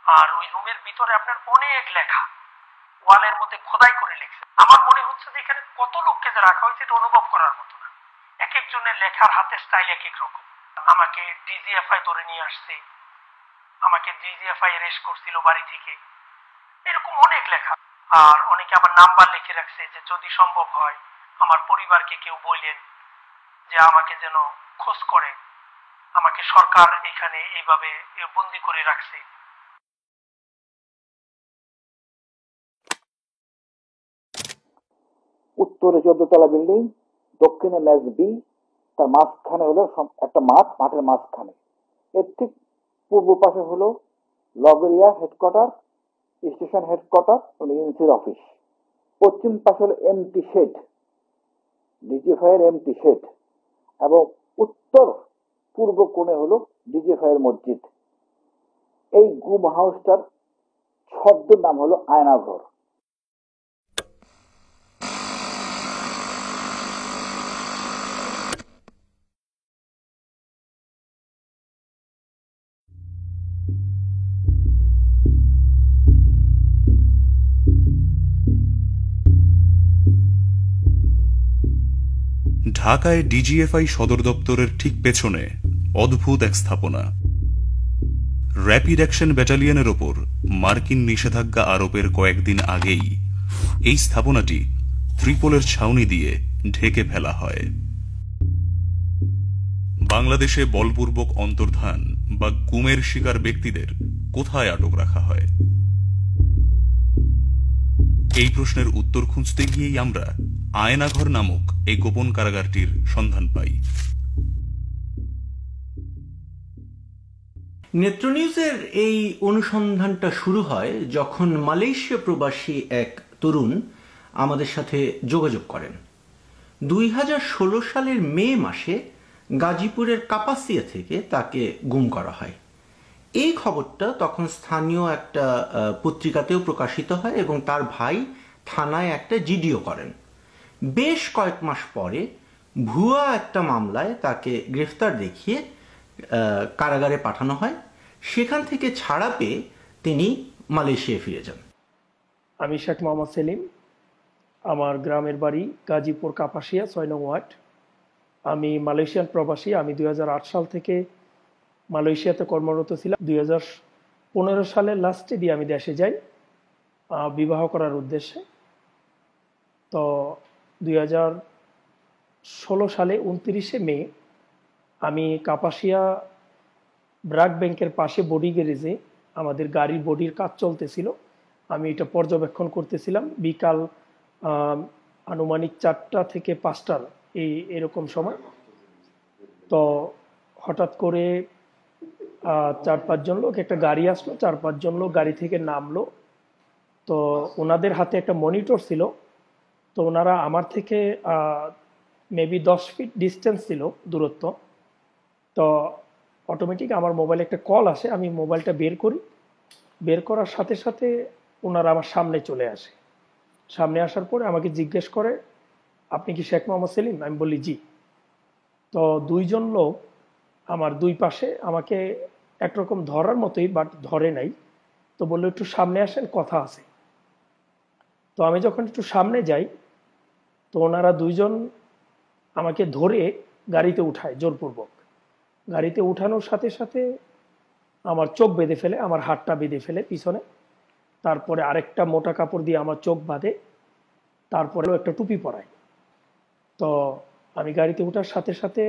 আর ওই রুমের ভিতরে আপনার অনেক লেখা, ওয়ালের মধ্যে খোদাই করে লিখছে। আমার মনে হচ্ছে যে এখানে কত লোককে যে রাখা হয়েছে এটা অনুভব করার মতো না। এক একজনের লেখার হাতের স্টাইল এক এক রকম। আমাকে ডিজিএফআই ধরে নিয়ে আসছে, আমাকে ডিজিএফআই অ্যারেস্ট করছিল বাড়ি থেকে, এরকম অনেক লেখা। আর অনেকে আবার নাম্বার লিখে রাখছে যে যদি সম্ভব হয় আমার পরিবারকে কেউ বললেন যে আমাকে যেন খোঁজ করে, আমাকে সরকার এখানে এইভাবে বন্দি করে রাখছে। উত্তরে 14 তলা বিল্ডিং, দক্ষিণে ম্যাচ বি, তার মাঝখানে হলো একটা মাঠ, মাঠের মাঝখানে। এর ঠিক পূর্ব পাশে হলো লগরিয়া হেডকোয়ার্টার, স্টেশন হেডকোয়ার্টার এবং এজেন্সির অফিস। পশ্চিম পাশে হলো এমটি শেড, ডিজিএফআই এর এমটি শেড, এবং উত্তর পূর্ব কোণে হলো ডিজিএফআই এর মসজিদ। এই গুম হাউসটার শব্দ নাম হলো আয়নাঘর। ঢাকায় ডিজিএফআই সদর দপ্তরের ঠিক পেছনে অদ্ভুত এক স্থাপনা। র্যাপিড অ্যাকশন ব্যাটালিয়নের ওপর মার্কিন নিষেধাজ্ঞা আরোপের কয়েকদিন আগেই এই স্থাপনাটি ত্রিপোলের ছাউনি দিয়ে ঢেকে ফেলা হয়। বাংলাদেশে বলপূর্বক অন্তর্ধান বা গুমের শিকার ব্যক্তিদের কোথায় আটক রাখা হয়? এই প্রশ্নের উত্তর খুঁজতে গিয়েই আমরা আয়নাঘর নামক এই গোপন কারাগারটির সন্ধান পাই। নেত্র নিউজের এই অনুসন্ধানটা শুরু হয় যখন মালয়েশিয়া প্রবাসী এক তরুণ আমাদের সাথে যোগাযোগ করেন। 2016 সালের মে মাসে গাজীপুরের কাপাসিয়া থেকে তাকে গুম করা হয়। এই খবরটা তখন স্থানীয় একটা পত্রিকাতেও প্রকাশিত হয় এবং তার ভাই থানায় একটা জিডিও করেন। বেশ কয়েক মাস পরে ভুয়া একটা মামলায় তাকে গ্রেফতার দেখিয়ে কারাগারে পাঠানো হয়। সেখান থেকে ছাড়া পেয়ে তিনি মালয়েশিয়ায় ফিরে যান। আমি শেখ মোহাম্মদ সেলিম, আমার গ্রামের বাড়ি গাজীপুর কাপাসিয়া 6 নং ওয়ার্ড। আমি মালয়েশিয়ান প্রবাসী। আমি 2008 সাল থেকে মালয়েশিয়াতে কর্মরত ছিলাম। 2015 সালের লাস্টে দিয়ে আমি দেশে যাই বিবাহ করার উদ্দেশ্যে। তো 2016 সালে 29শে মে আমি কাপাসিয়া ব্রাক ব্যাংকের পাশে বডি গ্যারেজে আমাদের গাড়ির বডির কাজ চলতেছিল। আমি এটা পর্যবেক্ষণ করতেছিলাম বিকাল আনুমানিক 4টা থেকে 5টার এরকম সময়। তো হঠাৎ করে 4-5 জন লোক, একটা গাড়ি আসলো, 4-5 জন লোক গাড়ি থেকে নামলো। তো ওনাদের হাতে একটা মনিটর ছিল। তো ওনারা আমার থেকে মেবি 10 ফিট ডিস্টেন্স ছিল দূরত্ব। তো অটোমেটিক আমার মোবাইলে একটা কল আসে। আমি মোবাইলটা বের করি, বের করার সাথে সাথে ওনারা আমার সামনে চলে আসে। সামনে আসার পরে আমাকে জিজ্ঞেস করে, আপনি কি শেখ মোহাম্মদ সেলিম? আমি বলি জি। তো 2 জন লোক আমার দুই পাশে আমাকে একরকম ধরার মতোই, বাট ধরে নাই। তো বললো একটু সামনে আসেন, কথা আছে। তো আমি যখন একটু সামনে যাই তো ওনারা 2 জন আমাকে ধরে গাড়িতে উঠায় জোরপূর্বক। গাড়িতে উঠানোর সাথে সাথে আমার চোখ বেঁধে ফেলে, আমার হাতটা বেঁধে ফেলে পিছনে। তারপরে আরেকটা মোটা কাপড় দিয়ে আমার চোখ বাঁধে, তারপরেও একটা টুপি পরায়। তো আমি গাড়িতে ওঠার সাথে সাথে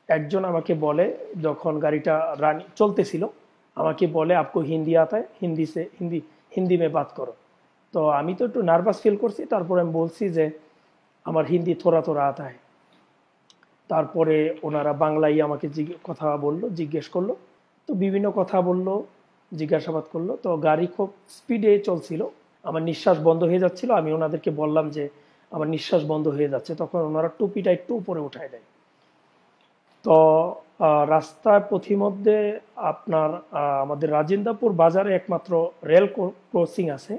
একজন আমাকে বলে, যখন গাড়িটা চলতেছিল আমাকে বলে, আপকো হিন্দি আতা है, হিন্দি মে বাত করো। তো আমি তো একটু নার্ভাস ফিল করছি। তারপরে আমি বলছি যে আমার হিন্দি থোড়া থোড়া আতা है। তারপরে ওনারা বাংলায় আমাকে কথা বললো, জিজ্ঞেস করলো। তো বিভিন্ন কথা বললো, জিজ্ঞাসাবাদ করলো। তো গাড়ি খুব স্পিডে চলছিল, আমার নিঃশ্বাস বন্ধ হয়ে যাচ্ছিল। আমি ওনাদেরকে বললাম যে আমার নিঃশ্বাস বন্ধ হয়ে যাচ্ছে। তখন ওনারা টুপিটা একটু উপরে উঠায় দেয়। তো রাস্তার পথিমধ্যে আপনার আমাদের রাজেন্দ্রপুর বাজারে একমাত্র রেল ক্রসিং আছে,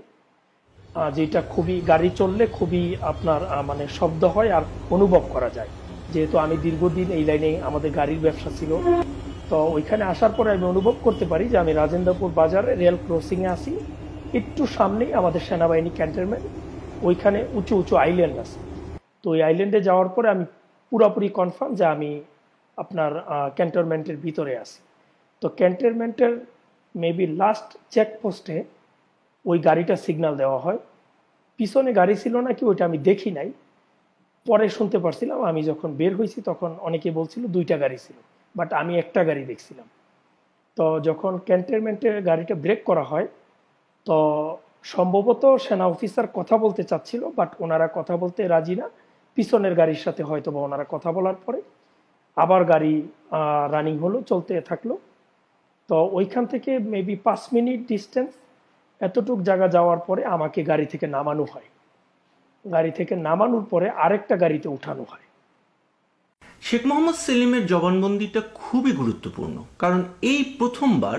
যেটা খুবই গাড়ি চললে খুবই আপনার মানে শব্দ হয় আর অনুভব করা যায়। যেহেতু আমি দীর্ঘদিন এই লাইনে আমাদের গাড়ির ব্যবসা ছিল। তো ওইখানে আসার পরে আমি অনুভব করতে পারি যে আমি রাজেন্দ্রপুর বাজারে রেল ক্রসিংয়ে আসি, একটু সামনেই আমাদের সেনাবাহিনী ক্যান্টনমেন্ট, ওইখানে উঁচু উঁচু আইল্যান্ড আছে। তো ওই আইল্যান্ডে যাওয়ার পরে আমি পুরোপুরি কনফার্ম যে আমি আপনার ক্যান্টনমেন্টের ভিতরে আছি। তো ক্যান্টনমেন্টের মেবি লাস্ট চেকপোস্টে ওই গাড়িটা সিগন্যাল দেওয়া হয়। পিছনে গাড়ি ছিল নাকি ওইটা আমি দেখি নাই, পরে শুনতে পারছিলাম। আমি যখন বের হয়েছি তখন অনেকে বলছিল 2টা গাড়ি ছিল, বাট আমি একটা গাড়ি দেখছিলাম। তো যখন ক্যান্টনমেন্টে গাড়িটা ব্রেক করা হয়, তো সম্ভবত সেনা অফিসার কথা বলতে চাচ্ছিল, বাট ওনারা কথা বলতে রাজি না। পিছনের গাড়ির সাথে হয়তো বা ওনারা কথা বলার পরে আবার গাড়ি রানিং হলো, চলতে থাকলো। তো ওইখান থেকে মেবি 5 মিনিট ডিস্টেন্স, এতটুক জায়গা যাওয়ার পরে আমাকে গাড়ি থেকে নামানো হয়। গাড়ি থেকে নামানোর পরে আরেকটা গাড়িতে উঠানো হয়। শেখ মোহাম্মদ সেলিমের জবানবন্দিটা খুবই গুরুত্বপূর্ণ, কারণ এই প্রথমবার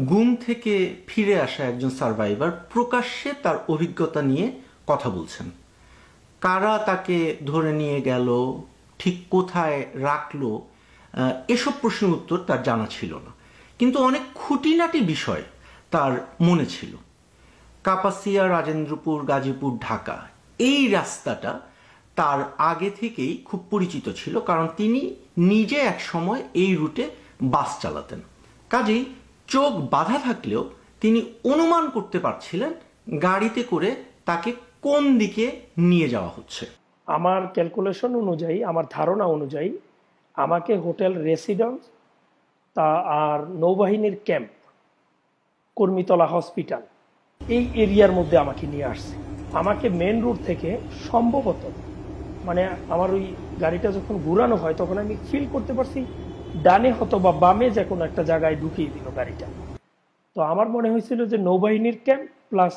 গুম থেকে ফিরে আসা একজন সার্ভাইভার প্রকাশ্যে তার অভিজ্ঞতা নিয়ে কথা বলছেন। কারা তাকে ধরে নিয়ে গেল, ঠিক কোথায় রাখলো, এসব প্রশ্নের উত্তর তার জানা ছিল না, কিন্তু অনেক খুঁটিনাটি বিষয় তার মনে ছিল। কাপাসিয়া, রাজেন্দ্রপুর, গাজীপুর, ঢাকা, এই রাস্তাটা তার আগে থেকেই খুব পরিচিত ছিল, কারণ তিনি নিজে এক সময় এই রুটে বাস চালাতেন। কাজেই চোখ বাঁধা থাকলেও তিনি অনুমান করতে পারছিলেন গাড়িতে করে তাকে কোন দিকে নিয়ে যাওয়া হচ্ছে। আমার ক্যালকুলেশন অনুযায়ী, আমার ধারণা অনুযায়ী আমাকে হোটেল রেসিডেন্স আর নৌবাহিনীর ক্যাম্প, কর্মীতলা হসপিটাল, এই এরিয়ার মধ্যে আমাকে নিয়ে আসছে। আমাকে মেন রোড থেকে সম্ভবত, মানে আমার ওই গাড়িটা যখন ঘুরানো হয় তখন আমি ফিল করতে পারছি ডানে হতো বা বামে যে কোনো একটা জায়গায় ঢুকিয়ে দিল গাড়িটা। তো আমার মনে হয়েছিল যে নৌবাহিনীর ক্যাম্প প্লাস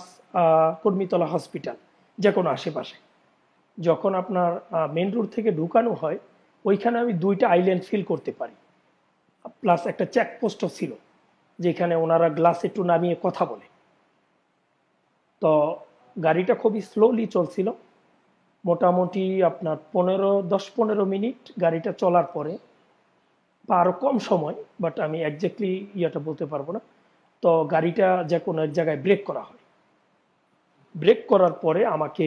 কর্মীতলা হসপিটাল, যে কোনো আশেপাশে। যখন আপনার মেন রোড থেকে ঢুকানো হয়, ওইখানে আমি 2টা আইল্যান্ড ফিল করতে পারি, প্লাস একটা চেকপোস্টও ছিল যেখানে ওনারা গ্লাস একটু নামিয়ে কথা বলে। তো গাড়িটা খুবই স্লোলি চলছিল, মোটামুটি আপনার 10-15 মিনিট গাড়িটা চলার পরে, বা আরও কম সময়, বাট আমি একজ্যাক্টলি ইয়েটা বলতে পারবো না। তো গাড়িটা যে কোনো এক জায়গায় ব্রেক করা হয়। ব্রেক করার পরে আমাকে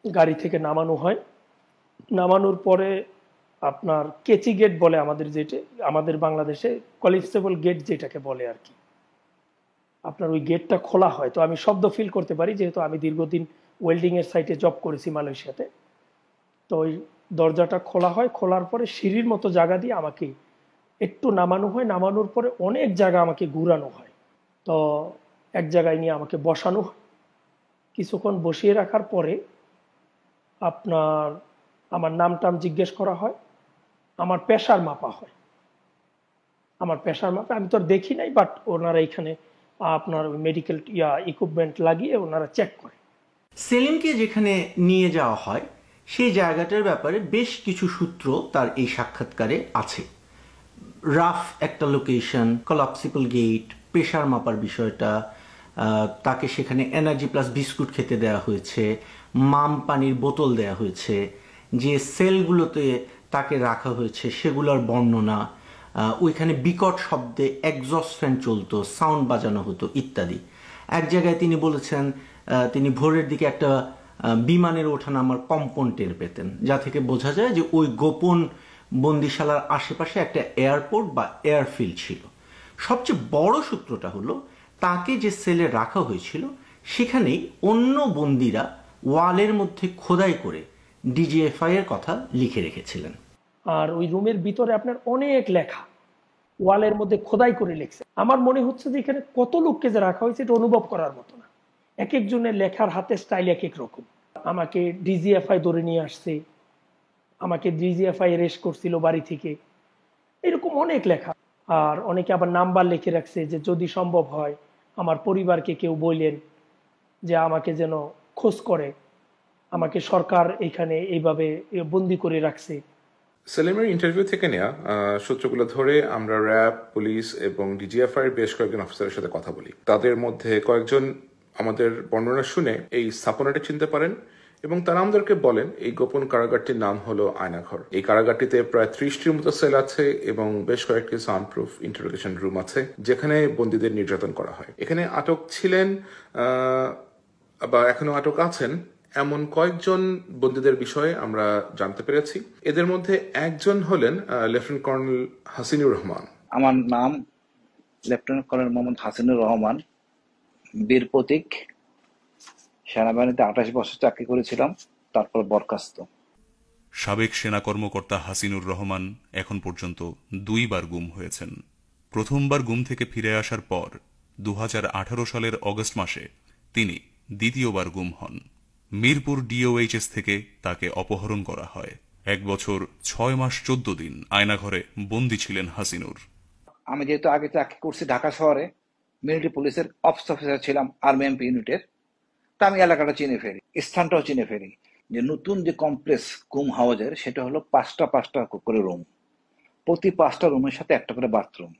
গাড়ি থেকে নামানো হয়। নামানোর পরে আপনার কেচি গেট বলে আমাদের, যেটা আমাদের বাংলাদেশে কলিপসেবল গেট যেটাকে বলে আর কি, আপনার ওই গেটটা খোলা হয়। তো আমি শব্দ ফিল করতে পারি, যেহেতু আমি দীর্ঘদিন ওয়েল্ডিংয়ের সাইটে জব করেছি মালয়েশিয়াতে। তো ওই দরজাটা খোলা হয়, খোলার পরে সিঁড়ির মতো জায়গা দিয়ে আমাকে একটু নামানো হয়। নামানোর পরে অনেক জায়গা আমাকে ঘুরানো হয়। তো এক জায়গায় নিয়ে আমাকে বসানো হয়। কিছুক্ষণ বসিয়ে রাখার পরে আপনার আমার নাম টাম জিজ্ঞেস করা হয়, আমার প্রেশার মাপা হয়। আমার প্রেশার মাপা আমি তো আর দেখি নাই, বাট ওনারা এখানে আপনার মেডিকেল ইকুইপমেন্ট লাগিয়ে ওনারা চেক করে। সেলিমকে যেখানে নিয়ে যাওয়া হয় সেই জায়গাটার ব্যাপারে বেশ কিছু সূত্র তার এই সাক্ষাৎকারে আছে। রাফ একটা লোকেশন, কলাপসিবল গেট, প্রেশার মাপার বিষয়টা, তাকে সেখানে এনার্জি প্লাস বিস্কুট খেতে দেওয়া হয়েছে, মাম পানির বোতল দেওয়া হয়েছে, যে সেলগুলোতে তাকে রাখা হয়েছে সেগুলোর বর্ণনা, ওইখানে বিকট শব্দে এক্সস্ট ফ্যান চলতো, সাউন্ড বাজানো হতো ইত্যাদি। এক জায়গায় তিনি বলেছেন তিনি ভোরের দিকে একটা বিমানের ওঠানামার কম্পন টের পেতেন, যা থেকে বোঝা যায় যে ওই গোপন বন্দিশালার আশেপাশে একটা এয়ারপোর্ট বা এয়ারফিল্ড ছিল। সবচেয়ে বড় সূত্রটা হলো তাকে যে সেলে রাখা হয়েছিল সেখানেই অন্য বন্দিরা ওয়ালের মধ্যে খোদাই করে ডিজিএফআই এর কথা লিখে রেখেছিলেন। আর ওই রুমের ভিতরে আপনার অনেক লেখা ওয়ালের মধ্যে খোদাই করে লিখছে। আমার মনে হচ্ছে যে এখানে কত লোককে যে রাখা হয়েছে এটা অনুভব করার মতো না। এক একজনের লেখার হাতের স্টাইল এক এক রকম। আমাকে ডিজিএফআই ধরে নিয়ে আসছে, আমাকে ডিজিএফআই অ্যারেস্ট করছিল বাড়ি থেকে, এরকম অনেক লেখা। আর অনেকে আবার নাম্বার লিখে রাখছে যে যদি সম্ভব হয় আমার পরিবারকে কেউ বললেন যে আমাকে যেন খোঁজ করে, আমাকে সরকার এখানে এইভাবে বন্দি করে রাখছে। সেলিমের ইন্টারভিউ থেকে নেওয়া সূত্রগুলো ধরে আমরা র্যাব, পুলিশ এবং ডিজিএফআই বেশ কয়েকজন অফিসারের সাথে কথা বলি। তাদের মধ্যে কয়েকজন আমাদের বর্ণনা শুনে এই স্থাপনাটি চিনতে পারেন এবং তারা আমাদেরকে বলেন এই গোপন কারাগারটির নাম হলো আয়নাঘর। এই কারাগারটিতে প্রায় 30টির মতো সেল আছে এবং বেশ কয়েকটি সাউন্ড প্রুফ ইন্টারোগেশন রুম আছে যেখানে বন্দীদের নির্যাতন করা হয়। এখানে আটক ছিলেন বা এখনো আটক আছেন এমন কয়েকজন বন্দীদের বিষয়ে আমরা জানতে পেরেছি। এদের মধ্যে একজন হলেন লেফটেন্যান্ট কর্নেল হাসিনুর রহমান। আমার নাম লেফটেন্যান্ট কর্নেল মোহাম্মদ হাসিনুর রহমান, বীর প্রতীক। সেনাবাহিনীতে 28 বছর চাকরি করেছিলাম, তারপর বরখাস্ত। সাবেক সেনা কর্মকর্তা হাসিনুর রহমান এখন পর্যন্ত 2 বার গুম হয়েছেন। প্রথমবার গুম থেকে ফিরে আসার পর 2018 সালের অগস্ট মাসে তিনি দ্বিতীয়বার গুম হন। মিরপুর ডিওএইচএস থেকে তাকে অপহরণ করা হয়। 1 বছর 6 মাস 14 দিন আয়নাঘরে বন্দী ছিলেন হাসিনুর। আমি যেহেতু আগে চাকরি করছি ঢাকা শহরে, মিলিটারি পুলিশের অফিস অফিসার ছিলাম আর্মি এমপি ইউনিটের, তা আমি এলাকাটা চিনে ফেলি, স্থানটাও চিনে ফেলি। যে নতুন যে কমপ্লেক্স গুম হাউজের, সেটা হলো 5টা করে রুম, প্রতি 5টা রুমের সাথে একটা করে বাথরুম।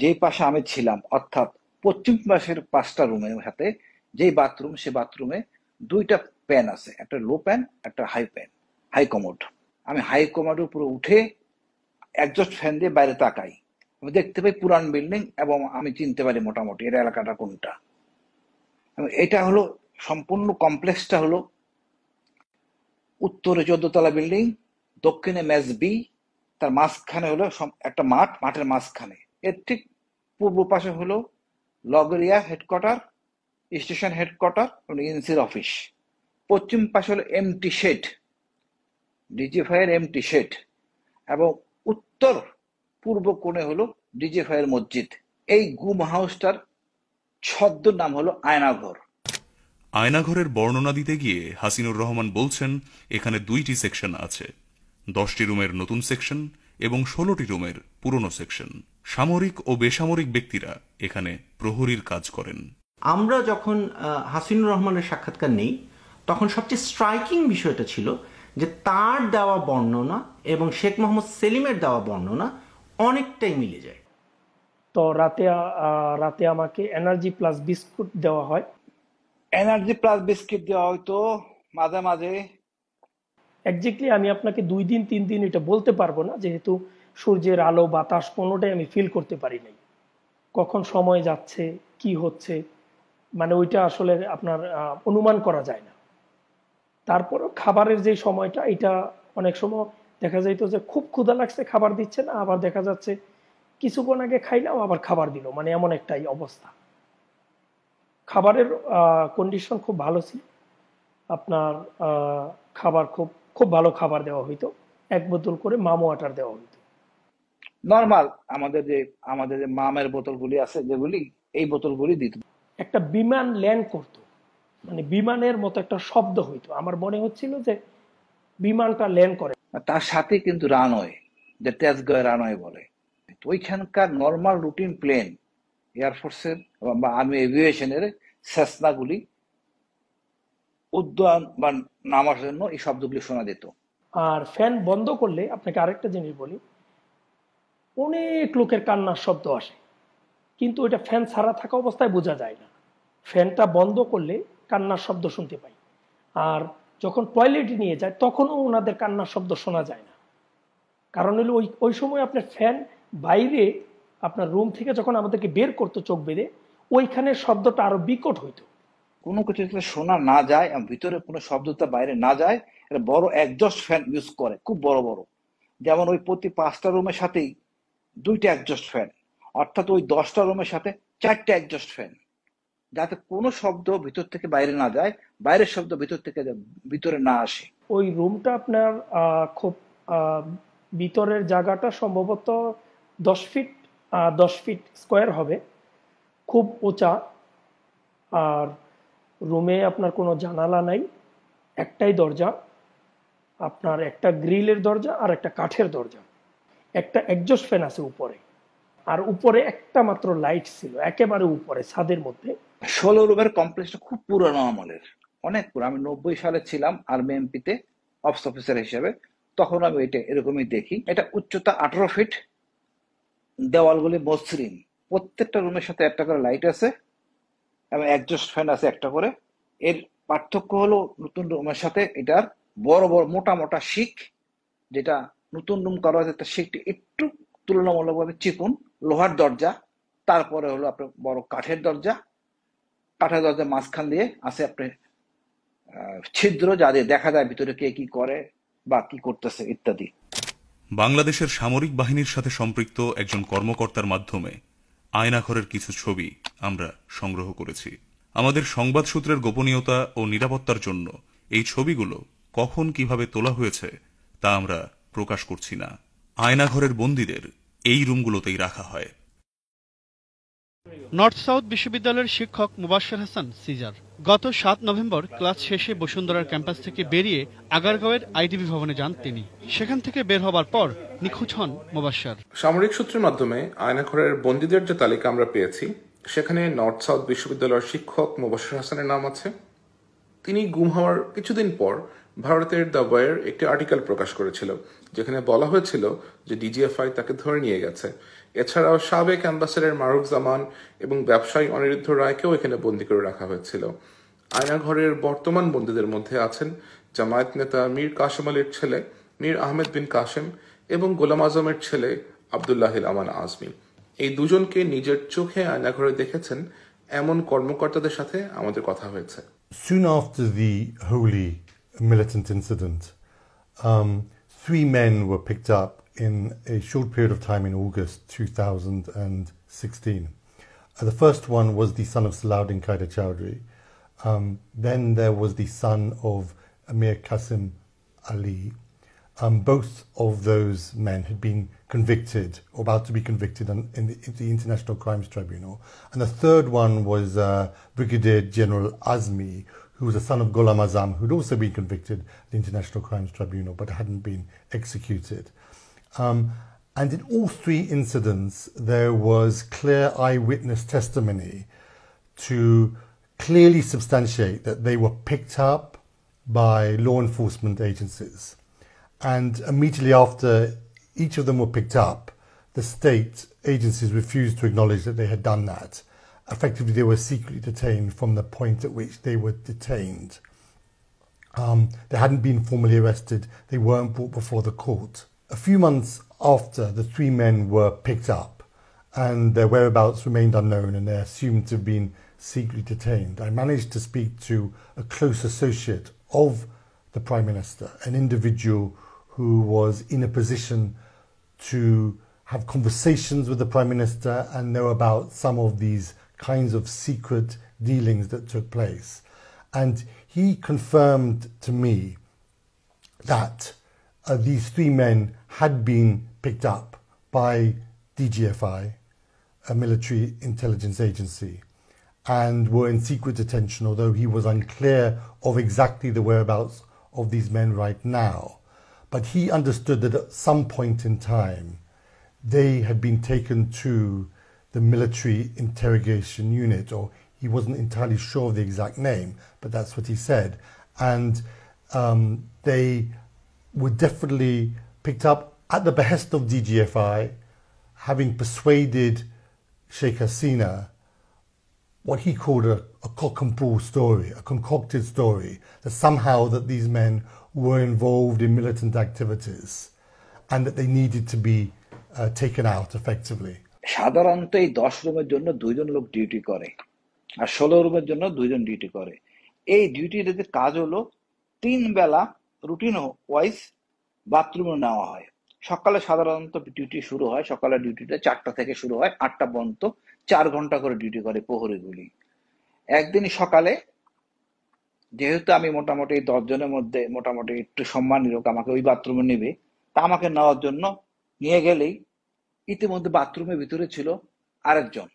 যেই পাশে আমি ছিলাম, অর্থাৎ পশ্চিম পাশের 5টা রুমের সাথে যেই বাথরুম, সে বাথরুমে 2টা প্যান আছে, একটা লো প্যান, একটা হাই প্যান, হাই কমোড। আমি হাই কমোডের উপরে উঠে একজস্ট ফ্যান দিয়ে বাইরে তাকাই, আমি দেখতে পাই পুরান বিল্ডিং এবং আমি চিনতে পারি মোটামুটি এর এলাকাটা কোনটা। এটা হলো সম্পূর্ণ কমপ্লেক্সটা হলো উত্তরে 14 তলা বিল্ডিং, দক্ষিণে মেজ বি, তার মাঝখানে হলো একটা মাঠ, মাঠের মাঝখানে। এর ঠিক পূর্ব পাশে হলো লগরিয়া হেডকোয়ার্টার, স্টেশন হেডকোয়ার্টার, এনসির অফিস। পশ্চিম পাশে হলো এমটি শেড, ডিজিএফআই এর এমটি শেড, এবং উত্তর পূর্ব কোণে হলো ডিজিএফআই এর মসজিদ। এই গুম হাউসটার ছদ্ম নাম হলো আয়নাঘর। আয়নাঘরের বর্ণনা দিতে গিয়ে হাসিনুর রহমান বলছেন, এখানে 2টি সেকশন আছে, 10টি রুমের নতুন সেকশন এবং 16টি রুমের পুরনো সেকশন। সামরিক ও বেসামরিক ব্যক্তিরা এখানে প্রহরীর কাজ করেন। আমরা যখন হাসিনুর রহমানের সাক্ষাৎকার নেই, তখন সবচেয়ে স্ট্রাইকিং বিষয়টা ছিল যে তার দেওয়া বর্ণনা এবং শেখ মোহাম্মদ সেলিমের দেওয়া বর্ণনা অনেকটাই মিলে যায়। তো রাতে আমাকে এনার্জি প্লাস বিস্কুট দেওয়া হয়। এনার্জি প্লাস বিস্কিট দেওয়া হয়তো মাঝে মাঝে। একজ্যাক্টলি আমি আপনাকে 2 দিন 3 দিন এটা বলতে পারবো না, যেহেতু সূর্যের আলো বাতাস কোনোটাই আমি ফিল করতে পারি নাই। কখন সময় যাচ্ছে, কি হচ্ছে, মানে ওইটা আসলে আপনার অনুমান করা যায় না। তারপরও খাবারের যে সময়টা, এটা অনেক সময় দেখা যাইত যে খুব ক্ষুধা লাগছে, খাবার দিচ্ছে না, আবার দেখা যাচ্ছে কিছুক্ষণ আগে খাইলাম আবার খাবার দিল, মানে এমন একটাই অবস্থা। খাবারের কন্ডিশন খুব ভালো ছিল, আপনার খাবার খুব ভালো খাবার দেওয়া হইতো। 1 বোতল করে মাম ওয়াটার দেওয়া হইতো। নর্মাল আমাদের যে মামের বোতলগুলি আছে, যেগুলি, এই বোতলগুলি দিত। একটা বিমান ল্যান্ড করতো, মানে বিমানের মতো একটা শব্দ হইতো, আমার মনে হচ্ছিল যে বিমানটা ল্যান্ড করে। তার সাথে কিন্তু রানওয়ে, যে তেজগাঁও রানওয়ে বলে, ওইখানকার নর্মাল রুটিন প্লেন, এয়ারফোর্সের বা আর্মি এভিয়েশনের সেসনাগুলি উদ্যান বা নামার জন্য এই শব্দগুলি শোনা যেত। আর ফ্যান বন্ধ করলে, আপনাকে আরেকটা জিনিস বলি, অনেক লোকের কান্নার শব্দ আসে, কিন্তু ওইটা ফ্যান ছাড়া থাকা অবস্থায় বোঝা যায় না। ফ্যানটা বন্ধ করলে কান্নার শব্দ শুনতে পাই। আর যখন টয়লেটে নিয়ে যায় তখনও ওনাদের কান্নার শব্দ শোনা যায় না। কারণ হলো ওই সময় আপনার ফ্যান বাইরে আপনার রুম থেকে যখন আমাদেরকে বের করতো চোখ বেঁধে, ওইখানে শব্দটা আরো বিকট হইতো। কোনো কিছু শোনা না যায়, ভিতরে কোনো শব্দটা বাইরে না যায়, এটা বড় একজস্ট ফ্যান ইউজ করে, খুব বড় বড়। যেমন ওই প্রতি 5টা রুমের সাথেই 2টা একজস্ট ফ্যান, অর্থাৎ ওই 10টা রুমের সাথে 4টা একজস্ট ফ্যান, যাতে কোনো শব্দ ভিতর থেকে বাইরে না যায়, বাইরের শব্দ ভিতর থেকে ভিতরে না আসে। ওই রুমটা আপনার খুব ভিতরের জায়গাটা সম্ভবত 10 ফিট স্কোয়ার হবে, খুব উঁচা। আর রুমে আপনার কোনো জানালা নাই, একটাই দরজা, আপনার একটা গ্রিলের দরজা আর একটা কাঠের দরজা। একটা এক্সজস্ট ফ্যান আছে উপরে, আর উপরে একটা মাত্র লাইট ছিল একেবারে উপরে ছাদের মধ্যে। 16 রুমের কমপ্লেক্সটা খুব পুরানো আমলের, অনেক পুরো। আমি 90 সালে ছিলাম আর্মি এমপিতে অফিস অফিসার হিসেবে, তখন আমি এটা এরকমই দেখি। এটা উচ্চতা 18 ফিট, দেওয়ালগুলি মসৃণ, প্রত্যেকটা রুমের সাথে একটা করে লাইট আছে এবং একজস্ট ফ্যান আছে একটা করে। এর পার্থক্য হলো নতুন রুমের সাথে এটার বড় বড় মোটা মোটা শিক, যেটা নতুন রুম করা হয়েছে তার শিকটি একটু তুলনামূলকভাবে চিকন, লোহার দরজা, তারপরে হলো আপনার বড় কাঠের দরজা, কাঠের দরজার মাঝখান দিয়ে আছে আপনার ছিদ্র, যা দিয়ে দেখা যায় ভিতরে কে কি করে বা কি করতেছে ইত্যাদি। বাংলাদেশের সামরিক বাহিনীর সাথে সম্পৃক্ত একজন কর্মকর্তার মাধ্যমে আয়নাঘরের কিছু ছবি আমরা সংগ্রহ করেছি। আমাদের সংবাদ সূত্রের গোপনীয়তা ও নিরাপত্তার জন্য এই ছবিগুলো কখন কিভাবে তোলা হয়েছে তা আমরা প্রকাশ করছি না। আয়নাঘরের বন্দীদের এই রুমগুলোতেই রাখা হয়। নর্থ সাউথ বিশ্ববিদ্যালয়ের শিক্ষক মুবাশ্বের হাসান সিজার গত 7 নভেম্বর ক্লাস শেষে বসুন্ধরার ক্যাম্পাস থেকে বেরিয়ে আগারগাঁওয়ের আইডিবি ভবনে যান তিনি। সেখান থেকে বের হবার পর নিখোঁজ হন মুবাশ্বের। সামরিক সূত্রের মাধ্যমে আয়নাঘরের বন্দীদের যে তালিকা আমরা পেয়েছি সেখানে নর্থ সাউথ বিশ্ববিদ্যালয়ের শিক্ষক মুবাশ্বের হাসানের নাম আছে। তিনি গুম হওয়ার কিছুদিন পর ভারতের দ্য ওয়ার একটি আর্টিকেল প্রকাশ করেছিল, যেখানে বলা হয়েছিল যে ডিজিএফআই তাকে ধরে নিয়ে গেছে। এছাড়াও সাবেক অ্যাম্বাসেডর মারুফ জামান এবং ব্যবসায়ী অনিরুদ্ধ রায়কেও এখানে বন্দী করে রাখা হয়েছিল। আয়নাঘরের বর্তমান বন্দীদের মধ্যে আছেন জামায়াত নেতা মীর কাসেম আলীর ছেলে মীর আহমেদ বিন কাসেম এবং গোলাম আজমের ছেলে আবদুল্লাহিল আমান আজমি। এই দুজনকে নিজের চোখে আয়নাঘরে দেখেছেন এমন কর্মকর্তাদের সাথে আমাদের কথা হয়েছে। Soon after the Holy militant incident, 3 men were picked up in a short period of time in August 2016. The first one was the son of Salahuddin Qaeda Chowdhury. Then there was the son of Amir Qasim Ali. Both of those men had been convicted, or about to be convicted in the International Crimes Tribunal. And the third one was Brigadier General Azmi, who was a son of Ghulam Azam, who'd also been convicted at the International Crimes Tribunal, but hadn't been executed. And in all 3 incidents, there was clear eyewitness testimony to clearly substantiate that they were picked up by law enforcement agencies. And immediately after each of them were picked up, the state agencies refused to acknowledge that they had done that. Effectively, they were secretly detained from the point at which they were detained. They hadn't been formally arrested. They weren't brought before the court. A few months after the 3 men were picked up and their whereabouts remained unknown and they're assumed to have been secretly detained, I managed to speak to a close associate of the Prime Minister, an individual who was in a position to have conversations with the Prime Minister and know about some of these kinds of secret dealings that took place. And he confirmed to me that these 3 men had been picked up by DGFI, a military intelligence agency, and were in secret detention, although he was unclear of exactly the whereabouts of these men right now. But he understood that at some point in time, they had been taken to the military interrogation unit, or he wasn't entirely sure of the exact name, but that's what he said. And they were definitely picked up at the behest of DGFI, having persuaded Sheikh Hasina what he called a cock and bull story, a concocted story, that somehow that these men were involved in militant activities and that they needed to be taken out effectively. সাধারণত এই 10 রুমের জন্য 2 জন লোক duty করে আর 16 রুমের জন্য 2 জন duty করে। এই ডিউটির যে কাজ হলো 3 বেলা রুটিন ওয়াইজ বাথরুমে নেওয়া হয়। সকালে সাধারণত ডিউটি শুরু হয়, সকালে ডিউটিটা 4টা থেকে শুরু হয় 8টা পর্যন্ত, 4 ঘন্টা করে ডিউটি করে প্রহরীগুলি। একদিন সকালে যেহেতু আমি মোটামুটি 10 জনের মধ্যে মোটামুটি একটু সম্মানী লোক, আমাকে ওই বাথরুমে নেবে, তা আমাকে নেওয়ার জন্য নিয়ে গেলেই ইতিমধ্যে বাথরুমের ভিতরে ছিল আরেকজন,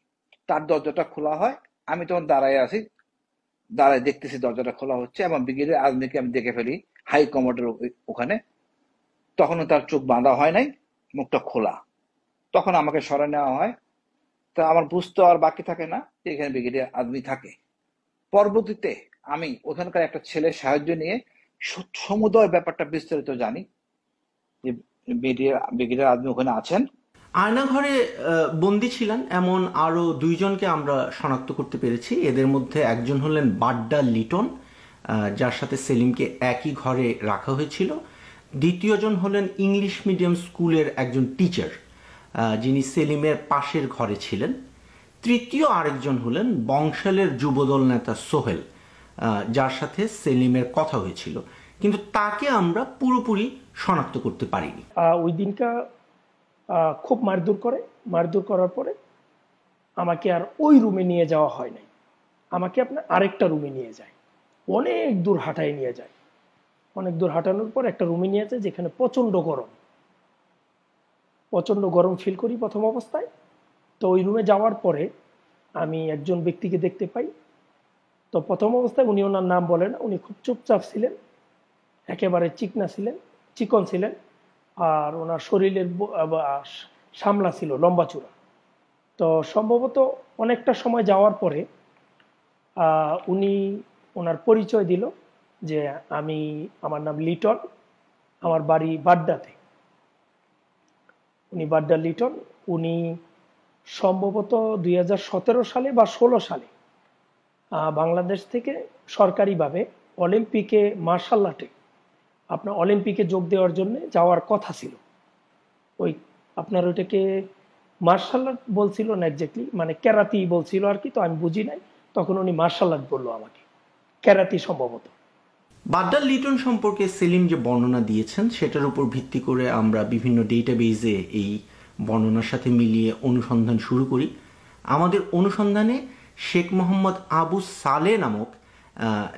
তার দরজাটা খোলা হয়। আমি তখন দাঁড়ায় আছি, দাঁড়ায় দেখতেছি দরজাটা খোলা হচ্ছে এবং ব্রিগেডিয়ার আজমিকে আমি দেখে ফেলি হাই কমান্ডের ওখানে। তখনও তার চোখ বাঁধা হয় নাই, মুখটা খোলা। তখন আমাকে সরায় নেওয়া হয়। তা আমার বুঝতে আর বাকি থাকে না যে এখানে ব্রিগেডিয়ার আজমি থাকে। পরবর্তীতে আমি ওখানকার একটা ছেলের সাহায্য নিয়ে সমুদয় ব্যাপারটা বিস্তারিত জানি যে ব্রিগেডিয়ার আজমি ওখানে আছেন। আয়নাঘরে বন্দী ছিলেন এমন আরো 2 জনকে আমরা শনাক্ত করতে পেরেছি। এদের মধ্যে একজন হলেন বাড্ডা লিটন, যার সাথে সেলিমকে একই ঘরে রাখা হয়েছিল। দ্বিতীয়জন হলেন ইংলিশ মিডিয়াম স্কুলের একজন টিচার, যিনি সেলিমের পাশের ঘরে ছিলেন। তৃতীয় আরেকজন হলেন বংশালের যুবদল নেতা সোহেল, যার সাথে সেলিমের কথা হয়েছিল, কিন্তু তাকে আমরা পুরোপুরি শনাক্ত করতে পারিনি। ওই দিনকা খুব মারধর করার পরে আমাকে আর ওই রুমে নিয়ে যাওয়া হয় নাই, আমাকে আপনার আরেকটা রুমে নিয়ে যায়, অনেক দূর হাঁটায় নিয়ে যায়। অনেক দূর হাঁটানোর পর একটা রুমে নিয়ে যায় যেখানে প্রচণ্ড গরম ফিল করি প্রথম অবস্থায়। তো ওই রুমে যাওয়ার পরে আমি একজন ব্যক্তিকে দেখতে পাই। তো প্রথম অবস্থায় উনি ওনার নাম বলেন, উনি খুব চুপচাপ ছিলেন, একেবারে চিকন ছিলেন, আর ওনার শরীরের সামলা ছিল, লম্বা চূড়া। তো সম্ভবত অনেকটা সময় যাওয়ার পরে উনি ওনার পরিচয় দিল যে আমার নাম লিটন, আমার বাড়ি বাড্ডাতে। উনি বাড্ডা লিটন। উনি সম্ভবত 2017 সালে বা 16 সালে বাংলাদেশ থেকে সরকারিভাবে অলিম্পিকে মার্শাল আর্টে আপনার অলিম্পিকে যোগ দেওয়ার জন্য যাওয়ার কথা ছিল। ওই আপনার ওইটাকে মার্শাল আর্ট বলছিল না এক্স্যাক্টলি, মানে ক্যারাতি বলছিল আর কি। তো আমি বুঝি নাই, তখন উনি মার্শাল আর্ট বললো আমাকে, ক্যারাতি সম্ভবত। বাড্ডা লিটন সম্পর্কে সেলিম যে বর্ণনা দিয়েছেন সেটার উপর ভিত্তি করে আমরা বিভিন্ন ডেটাবেজে এই বর্ণনার সাথে মিলিয়ে অনুসন্ধান শুরু করি। আমাদের অনুসন্ধানে শেখ মোহাম্মদ আবু সালে নামক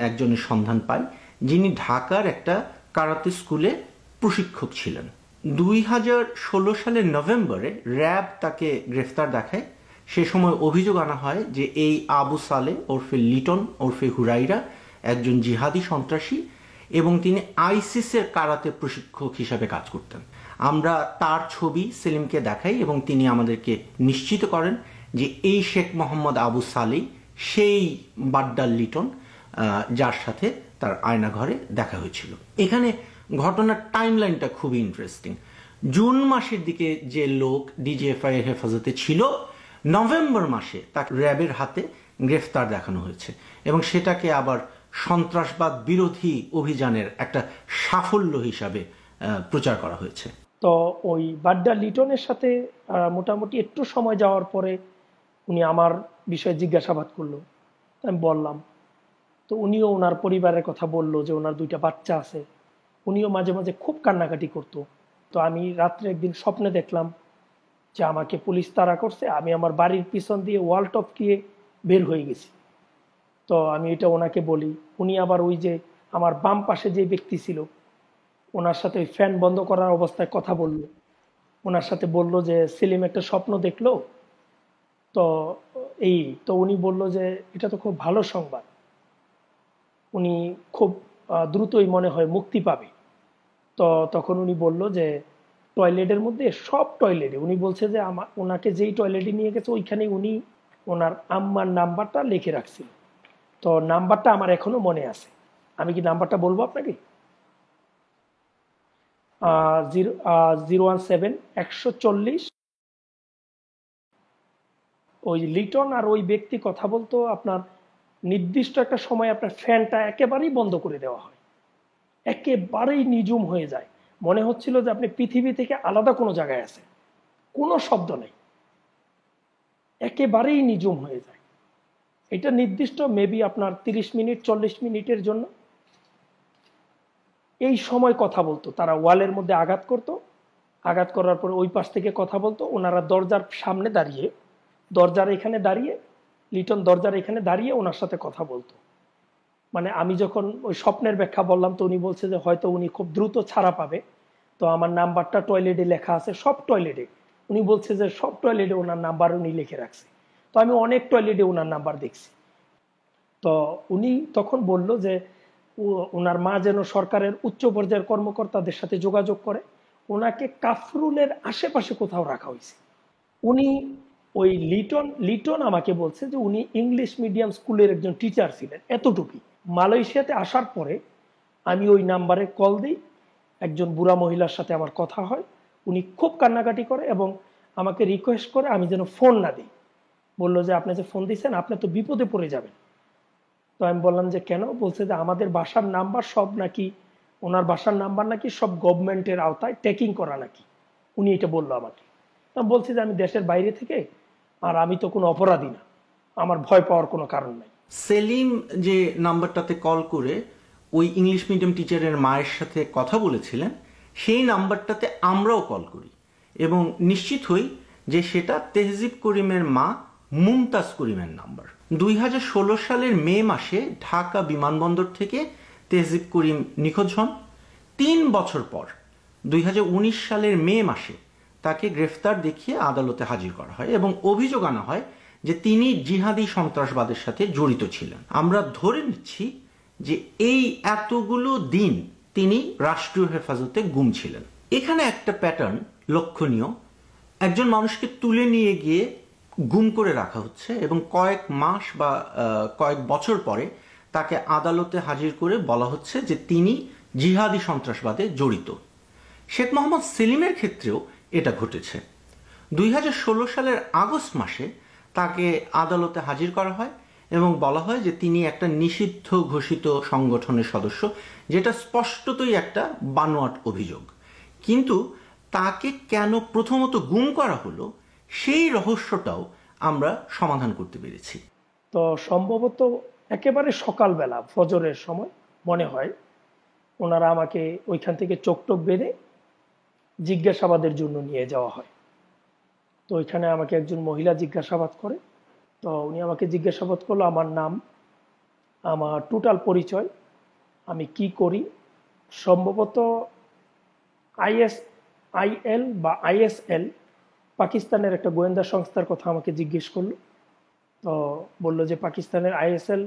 একজনের সন্ধান পাই, যিনি ঢাকার একটা কারাতে স্কুলে প্রশিক্ষক ছিলেন। 2016 সালের নভেম্বরে র্যাব তাকে গ্রেফতার দেখায়। সে সময় অভিযোগ আনা হয় যে এই আবু সালে ওরফে লিটন ওরফে হুরাইরা একজন জিহাদি সন্ত্রাসী এবং তিনি আইসিসের কারাতে প্রশিক্ষক হিসাবে কাজ করতেন। আমরা তার ছবি সেলিমকে দেখাই এবং তিনি আমাদেরকে নিশ্চিত করেন যে এই শেখ মোহাম্মদ আবু সালে সেই বাড্ডা লিটন যার সাথে তার আয়নাঘরে দেখা হয়েছিল। এখানে ঘটনার টাইমলাইনটা খুবই ইন্টারেস্টিং। জুন মাসের দিকে যে লোক ডিজিএফআই এর হেফাজতে ছিল, নভেম্বর মাসে তাকে র্যাবের হাতে গ্রেফতার দেখানো হয়েছে এবং সেটাকে আবার সন্ত্রাসবাদ বিরোধী অভিযানের একটা সাফল্য হিসাবে প্রচার করা হয়েছে। তো ওই বাড্ডা লিটনের সাথে মোটামুটি একটু সময় যাওয়ার পরে উনি আমার বিষয়ে জিজ্ঞাসাবাদ করলো, আমি বললাম। তো উনিও ওনার পরিবারের কথা বললো যে ওনার 2টা বাচ্চা আছে। উনিও মাঝে মাঝে খুব কান্নাকাটি করতো। তো আমি রাত্রে একদিন স্বপ্নে দেখলাম যে আমাকে পুলিশ তাড়া করছে, আমি আমার বাড়ির পিছন দিয়ে ওয়াল টপকিয়ে বের হয়ে গেছি। তো আমি এটা ওনাকে বলি। উনি আবার ওই যে আমার বাম পাশে যে ব্যক্তি ছিল ওনার সাথে ওই ফ্যান বন্ধ করার অবস্থায় কথা বললো। ওনার সাথে বলল যে সেলিম একটা স্বপ্ন দেখলো। তো উনি বলল যে এটা তো খুব ভালো সংবাদ, উনি খুব দ্রুতই মনে হয় মুক্তি পাবে। তো তখন উনি বলল যে টয়লেটের মধ্যে সব টয়লেটে, উনি বলছে যে ওনাকে যেই টয়লেটে নিয়ে গেছে ওইখানে উনি ওনার আম্মার নাম্বারটা লিখে রাখছিল। তো নাম্বারটা আমার এখনো মনে আছে। আমি কি নাম্বারটা বলবো আপনাকে? 017-140। ওই লিটন আর ওই ব্যক্তি কথা বলতো আপনার নির্দিষ্ট একটা সময় আপনার ফ্যানটা একেবারেই বন্ধ করে দেওয়া হয়, একেবারেই নিঝুম হয়ে যায়, মনে হচ্ছিল যে আপনি পৃথিবী থেকে আলাদা কোনো জায়গায় আছেন, কোনো শব্দ নেই, একেবারেই নিঝুম হয়ে যায়। এটা নির্দিষ্ট মেবি আপনার 30 মিনিট 40 মিনিটের জন্য এই সময় কথা বলতো। তারা ওয়ালের মধ্যে আঘাত করতো, আঘাত করার পরে ওই পাশ থেকে কথা বলতো। ওনারা দরজার সামনে দাঁড়িয়ে, লিটন দরজার এখানে দাঁড়িয়ে ওনার সাথে কথা বলতো। মানে আমি যখন ওই স্বপ্নের ব্যাখ্যা বললাম তো উনি বলছে যে হয়তো উনি খুব দ্রুত ছাড়া পাবে। তো আমার নাম্বারটা টয়লেটে লেখা আছে, সব টয়লেটে। উনি বলছে যে সব টয়লেটে ওনার নাম্বার উনি লিখে রাখছে। তো আমি অনেক টয়লেটে ওনার নাম্বার দেখছি। তো উনি তখন বলল যে ওনার মা যেন সরকারের উচ্চ পর্যায়ের কর্মকর্তাদের সাথে যোগাযোগ করে, ওনাকে কাফরুলের আশেপাশে কোথাও রাখা হয়েছে। উনি ওই লিটন আমাকে বলছে যে উনি ইংলিশ মিডিয়াম স্কুলের একজন টিচার ছিলেন, এতটুকুই। মালয়েশিয়াতে আসার পরে আমি ওই নাম্বারে কল দিই, একজন বুড়া মহিলার সাথে আমার কথা হয়। উনি খুব কান্নাকাটি করে এবং আমাকে রিকোয়েস্ট করে আমি যেন ফোন না দিই। বললো যে আপনি যে ফোন দিচ্ছেন আপনি তো বিপদে পড়ে যাবেন। তো আমি বললাম যে কেন? বলছে যে আমাদের বাসার নাম্বার সব নাকি, ওনার বাসার নাম্বার নাকি সব গভর্নমেন্টের আওতায় ট্যাকিং করা নাকি, উনি এটা বললো আমাকে। তা বলছি যে আমি দেশের বাইরে থেকে, আর আমি তো কোনো অপরাধী না, আমার ভয় পাওয়ার কোনো কারণ নাই। সেলিম যে নাম্বারটাতে কল করে ওই ইংলিশ মিডিয়াম টিচারের মায়ের সাথে কথা বলেছিলেন, সেই নাম্বারটাতে আমরাও কল করি এবং নিশ্চিত হই যে সেটা তেহজিব করিমের মা মুমতাজ করিমের নাম্বার। 2016 সালের মে মাসে ঢাকা বিমানবন্দর থেকে তেহজিব করিম নিখোঁজ হন। 3 বছর পর 2019 সালের মে মাসে তাকে গ্রেফতার দেখিয়ে আদালতে হাজির করা হয় এবং অভিযোগ আনা হয় যে তিনি জিহাদি সন্ত্রাসবাদের সাথে জড়িত ছিলেন। আমরা ধরে নিচ্ছি যে এই এতগুলো দিন তিনি রাষ্ট্রীয় হেফাজতে গুম ছিলেন। এখানে একটা প্যাটার্ন লক্ষণীয়, একজন মানুষকে তুলে নিয়ে গিয়ে গুম করে রাখা হচ্ছে এবং কয়েক মাস বা কয়েক বছর পরে তাকে আদালতে হাজির করে বলা হচ্ছে যে তিনি জিহাদি সন্ত্রাসবাদে জড়িত। শেখ মোহাম্মদ সেলিমের ক্ষেত্রেও এটা ঘটেছে। 2016 সালের আগস্ট মাসে তাকে আদালতে হাজির করা হয় এবং বলা হয় যে তিনি একটা নিষিদ্ধ ঘোষিত সংগঠনের সদস্য, যেটা স্পষ্টতই একটা বানোয়াট অভিযোগ। কিন্তু তাকে কেন প্রথমত গুম করা হলো সেই রহস্যটাও আমরা সমাধান করতে পেরেছি। তো সম্ভবত একেবারে সকালবেলা ফজরের সময় মনে হয় ওনারা আমাকে ওইখান থেকে চোখ বেঁধে জিজ্ঞাসাবাদের জন্য নিয়ে যাওয়া হয়। তো ওইখানে আমাকে একজন মহিলা জিজ্ঞাসাবাদ করে। তো উনি আমাকে জিজ্ঞাসাবাদ করলো আমার নাম, আমার টোটাল পরিচয়, আমি কি করি, সম্ভবত ISIL বা ISL পাকিস্তানের একটা গোয়েন্দা সংস্থার কথা আমাকে জিজ্ঞেস করলো। তো বললো যে পাকিস্তানের ISL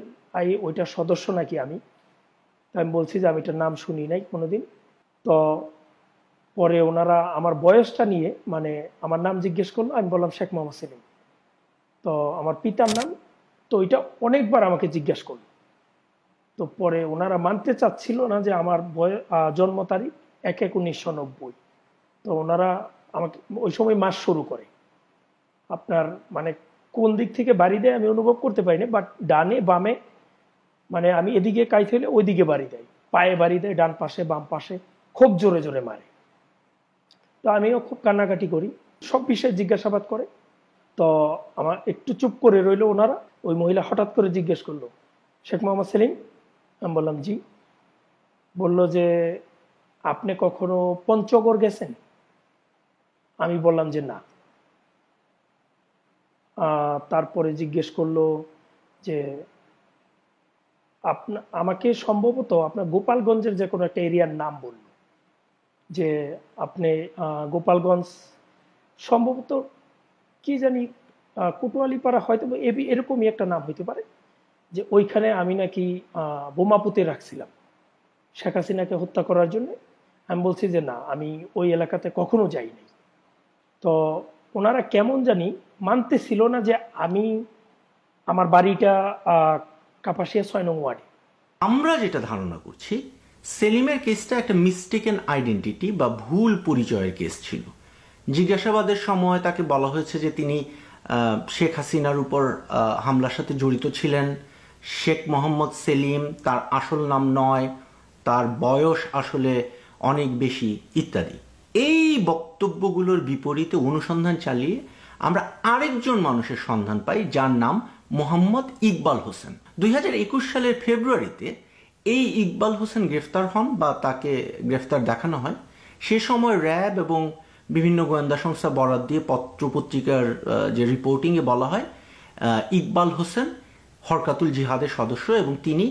ওইটার সদস্য নাকি আমি। তো আমি বলছি যে আমি এটার নাম শুনি নাই কোনোদিন। তো পরে ওনারা আমার বয়সটা নিয়ে, মানে আমার নাম জিজ্ঞেস করলো, আমি বললাম শেখ মোহাম্মদ সেলিম। তো আমার পিতার নাম, তো এটা অনেকবার আমাকে জিজ্ঞেস করলো। তো পরে ওনারা মানতে চাচ্ছিল না যে আমার জন্ম তারিখ 1/1/1990। তো ওনারা আমাকে ওই সময় মাস শুরু করে, আপনার মানে কোন দিক থেকে বাড়ি দেয় আমি অনুভব করতে পারিনি, বাট ডানে বামে, মানে আমি এদিকে কাইতে হলে ওইদিকে বাড়ি দেয়, পায়ে বাড়ি দেয়, ডান পাশে বাম পাশে, খুব জোরে জোরে মারে। তো আমিও খুব কান্নাকাটি করি, সব বিষয়ে জিজ্ঞাসাবাদ করে। তো আমার একটু চুপ করে রইলো ওনারা। ওই মহিলা হঠাৎ করে জিজ্ঞেস করলো, শেখ মোহাম্মদ সেলিম? আমি বললাম জি। বলল যে আপনি কখনো পঞ্চগড় গেছেন? আমি বললাম যে না। তারপরে জিজ্ঞেস করলো যে আমাকে সম্ভবত আপনার গোপালগঞ্জের যে কোনো একটা এরিয়ার নাম বলল, যে আপনি গোপালগঞ্জ সম্ভবত কি জানি কোতোয়ালিপাড়া হয়তো এরকমই একটা নাম হইতে পারে, যে ওইখানে আমি নাকি বোমা পুঁতে রাখছিলাম শেখ হাসিনাকে হত্যা করার জন্য। আমি বলছি যে না, আমি ওই এলাকাতে কখনো যাইনি। তো ওনারা কেমন জানি মানতেছিল না যে আমি, আমার বাড়িটা কাপাসিয়া 6 নং ওয়ার্ডে। আমরা যেটা ধারণা করছি, সেলিমের কেসটা একটা মিস্টেকেন আইডেন্টিটি বা ভুল পরিচয়ের কেস ছিল। জিজ্ঞাসাবাদের সময় তাকে বলা হয়েছে যে তিনি শেখ হাসিনার উপর হামলার সাথে জড়িত ছিলেন। শেখ মোহাম্মদ সেলিম তার আসল নাম নয়, তার বয়স আসলে অনেক বেশি ইত্যাদি। এই বক্তব্যগুলোর বিপরীতে অনুসন্ধান চালিয়ে আমরা আরেকজন মানুষের সন্ধান পাই যার নাম মোহাম্মদ ইকবাল হোসেন। 2021 সালের ফেব্রুয়ারিতে এই ইকবাল হোসেন গ্রেফতার হন বা তাকে গ্রেফতার দেখানো হয়। সে সময় র্যাব এবং বিভিন্ন গোয়েন্দা সংস্থা বরাত দিয়ে পত্রপত্রিকার যে রিপোর্টিংয়ে বলা হয় ইকবাল হোসেন হরকাতুল জিহাদের সদস্য এবং তিনি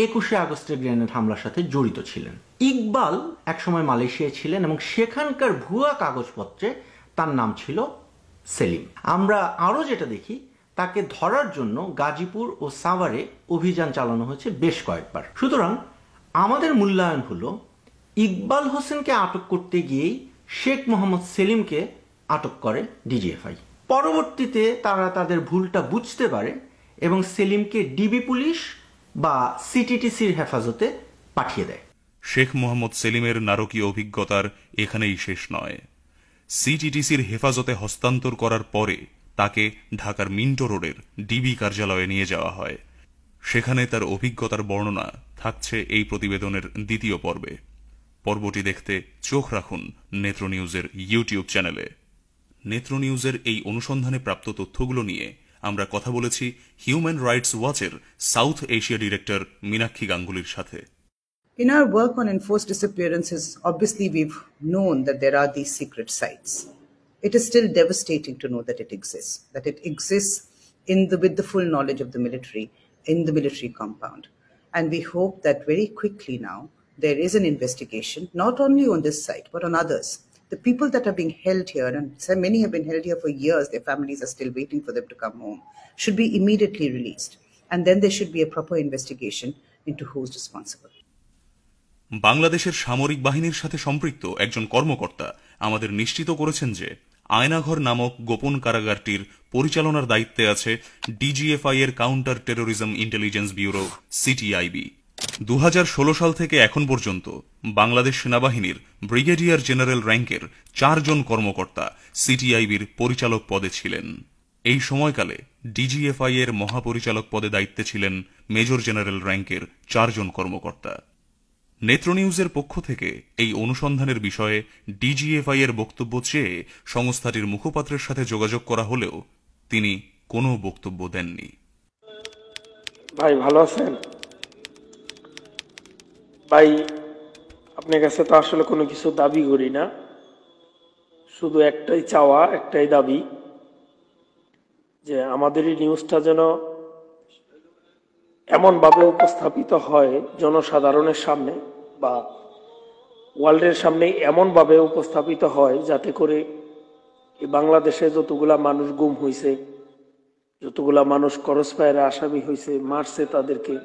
21শে আগস্টের গ্রেনেড হামলার সাথে জড়িত ছিলেন। ইকবাল একসময় মালয়েশিয়ায় ছিলেন এবং সেখানকার ভুয়া কাগজপত্রে তার নাম ছিল সেলিম। আমরা আরও যেটা দেখি, তাকে ধরার জন্য গাজীপুর ও সাভারে অভিযান চালানো হয়েছে বেশ কয়েকবার। সুতরাং আমাদের মূল্যায়ন হলো ইকবাল হোসেনকে আটক করতে গিয়েই শেখ মোহাম্মদ সেলিমকে আটক করে ডিজিএফআই। পরবর্তীতে তারা তাদের ভুলটা বুঝতে পারে এবং সেলিমকে ডিবি পুলিশ বা সিটিটিসির হেফাজতে পাঠিয়ে দেয়। শেখ মোহাম্মদ সেলিমের নারকীয় অভিজ্ঞতার এখানেই শেষ নয়। সিটিটিসির হেফাজতে হস্তান্তর করার পরে তাকে ঢাকার মিন্টো রোডের ডিবি কার্যালয়ে নিয়ে যাওয়া হয়। সেখানে তার অভিজ্ঞতার বর্ণনা থাকছে এই প্রতিবেদনের দ্বিতীয় পর্বে। পর্বটি দেখতে চোখ রাখুন নেত্র নিউজের ইউটিউব চ্যানেলে। নেত্র নিউজের এই অনুসন্ধানে প্রাপ্ত তথ্যগুলো নিয়ে আমরা কথা বলেছি হিউম্যান রাইটস ওয়াচের সাউথ এশিয়া ডিরেক্টর মীনাক্ষী গাঙ্গুলির সাথে। In our work on enforced disappearances, obviously we've known that there are these secret sites. It is still devastating to know that it exists with the full knowledge of the military, in the military compound. And we hope that very quickly now, there is an investigation, not only on this site, but on others. The people that are being held here, and so many have been held here for years, their families are still waiting for them to come home, should be immediately released. And then there should be a proper investigation into who's responsible. বাংলাদেশের সামরিক বাহিনীর সাথে সম্পৃক্ত একজন কর্মকর্তা আমাদের নিশ্চিত করেছেন যে আয়নাঘর নামক গোপন কারাগারটির পরিচালনার দায়িত্বে আছে ডিজিএফআই এর counter terrorism intelligence bureau CTIB. 2016 সাল থেকে এখন পর্যন্ত বাংলাদেশ সেনাবাহিনীর ব্রিগেডিয়ার জেনারেল র্যাঙ্কের 4 জন কর্মকর্তা সিটিআইবির পরিচালক পদে ছিলেন। এই সময়কালে ডিজিএফআই এর মহাপরিচালক পদে দায়িত্বে ছিলেন মেজর জেনারেল র্যাঙ্কের 4 জন কর্মকর্তা। নেত্র নিউজের পক্ষ থেকে এই অনুসন্ধানের বিষয়ে ডিজিএফআই এর বক্তব্য চেয়ে সংস্থাটির মুখপাত্রের সাথে যোগাযোগ করা হলেও তিনি কোনো বক্তব্য দেননি। ভাই ভালো আছেন? ভাই আপনার কাছে তো আসলে কোনো কিছু দাবি করি না, শুধু একটাই চাওয়া, একটাই দাবি, যে আমাদের এই নিউজটা যেন এমন ভাবে উপস্থাপিত হয় জনসাধারণের সামনে বা ওয়ার্ল্ডের সামনে, এমন ভাবে উপস্থাপিত হয় যাতে করে এই বাংলাদেশে যতগুলা মানুষ গুম হয়েছে, যতগুলা মানুষ ক্রস ফায়ারে আসামি হয়েছে, মারছে তাদেরকে,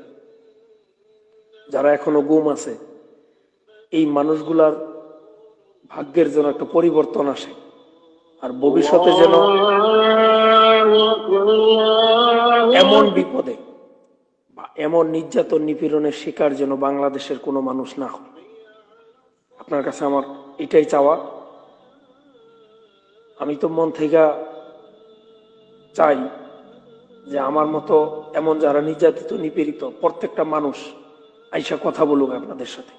যারা এখনো গুম আছে, এই মানুষগুলার ভাগ্যের যেন একটা পরিবর্তন আসে, আর ভবিষ্যতে যেন এমন বিপদে বা এমন নির্যাতন নিপীড়নের শিকার যেন বাংলাদেশের কোনো মানুষ না হয়। আপনার কাছে আমার এটাই চাওয়া। আমি তো মন থেকে চাই যে আমার মতো এমন যারা নির্যাতিত নিপীড়িত প্রত্যেকটা মানুষ আইসা কথা বলুক আপনাদের সাথে,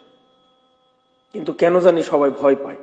কিন্তু কেন জানি সবাই ভয় পায়।